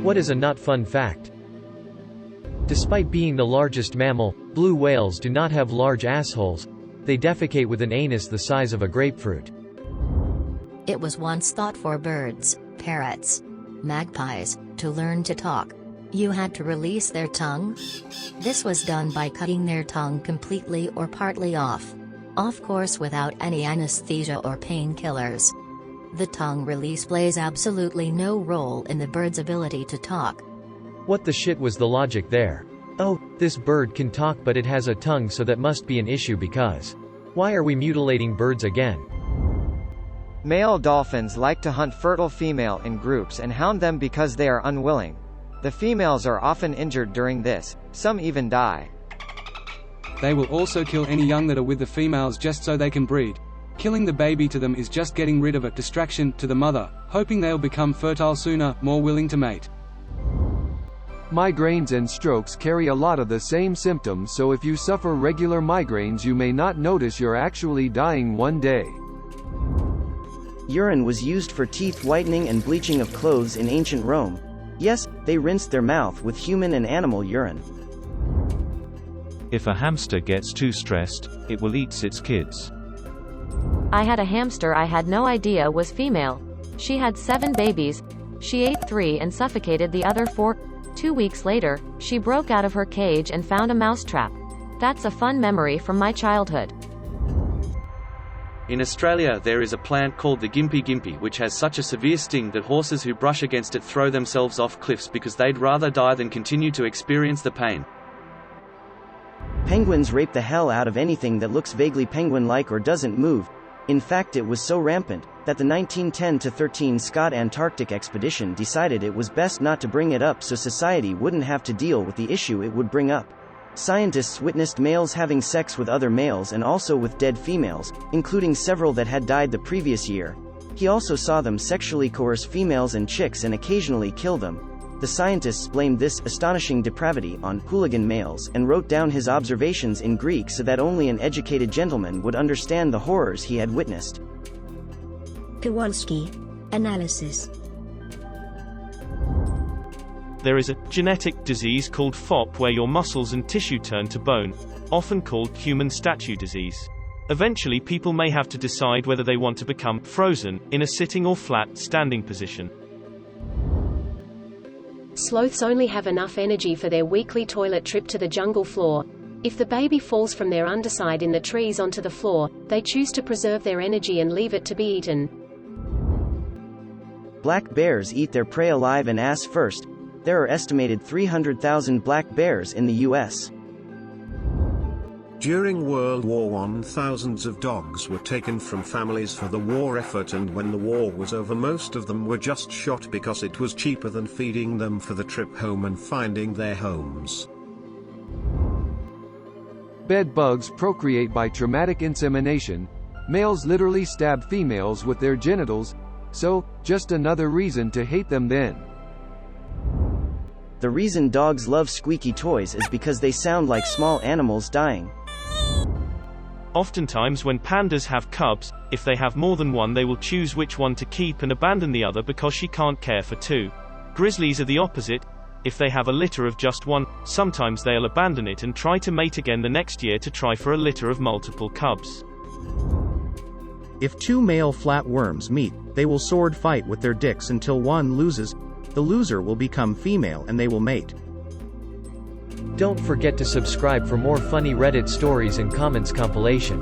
What is a not fun fact? Despite being the largest mammal, blue whales do not have large assholes. They defecate with an anus the size of a grapefruit. It was once thought for birds, parrots, magpies, to learn to talk, you had to release their tongue. This was done by cutting their tongue completely or partly off. Of course without any anesthesia or painkillers. The tongue release plays absolutely no role in the bird's ability to talk. What the shit was the logic there? Oh, this bird can talk but it has a tongue, so that must be an issue because. Why are we mutilating birds again? Male dolphins like to hunt fertile female in groups and hound them because they are unwilling. The females are often injured during this, some even die. They will also kill any young that are with the females just so they can breed. Killing the baby to them is just getting rid of a distraction to the mother, hoping they'll become fertile sooner, more willing to mate. Migraines and strokes carry a lot of the same symptoms, so if you suffer regular migraines you may not notice you're actually dying one day. Urine was used for teeth whitening and bleaching of clothes in ancient Rome. Yes, they rinsed their mouth with human and animal urine. If a hamster gets too stressed, it will eat its kids. I had a hamster I had no idea was female. She had 7 babies. She ate 3 and suffocated the other 4. 2 weeks later, she broke out of her cage and found a mousetrap. That's a fun memory from my childhood. In Australia there is a plant called the gympie gympie which has such a severe sting that horses who brush against it throw themselves off cliffs because they'd rather die than continue to experience the pain. Penguins rape the hell out of anything that looks vaguely penguin-like or doesn't move. In fact, it was so rampant that the 1910-13 Scott Antarctic expedition decided it was best not to bring it up so society wouldn't have to deal with the issue it would bring up. Scientists witnessed males having sex with other males and also with dead females, including several that had died the previous year. He also saw them sexually coerce females and chicks and occasionally kill them. The scientists blamed this astonishing depravity on hooligan males and wrote down his observations in Greek so that only an educated gentleman would understand the horrors he had witnessed. Kowalski analysis. There is a genetic disease called FOP where your muscles and tissue turn to bone, often called human statue disease. Eventually people may have to decide whether they want to become frozen in a sitting or flat standing position. Sloths only have enough energy for their weekly toilet trip to the jungle floor. If the baby falls from their underside in the trees onto the floor, they choose to preserve their energy and leave it to be eaten. Black bears eat their prey alive and ass first. There are estimated 300,000 black bears in the U.S. During World War I, thousands of dogs were taken from families for the war effort, and when the war was over most of them were just shot because it was cheaper than feeding them for the trip home and finding their homes. Bed bugs procreate by traumatic insemination. Males literally stab females with their genitals, so, just another reason to hate them then. The reason dogs love squeaky toys is because they sound like small animals dying. Oftentimes when pandas have cubs, if they have more than one they will choose which one to keep and abandon the other because she can't care for 2. Grizzlies are the opposite. If they have a litter of just one, sometimes they'll abandon it and try to mate again the next year to try for a litter of multiple cubs. If 2 male flatworms meet, they will sword fight with their dicks until one loses. The loser will become female and they will mate. Don't forget to subscribe for more funny Reddit stories and comments compilation.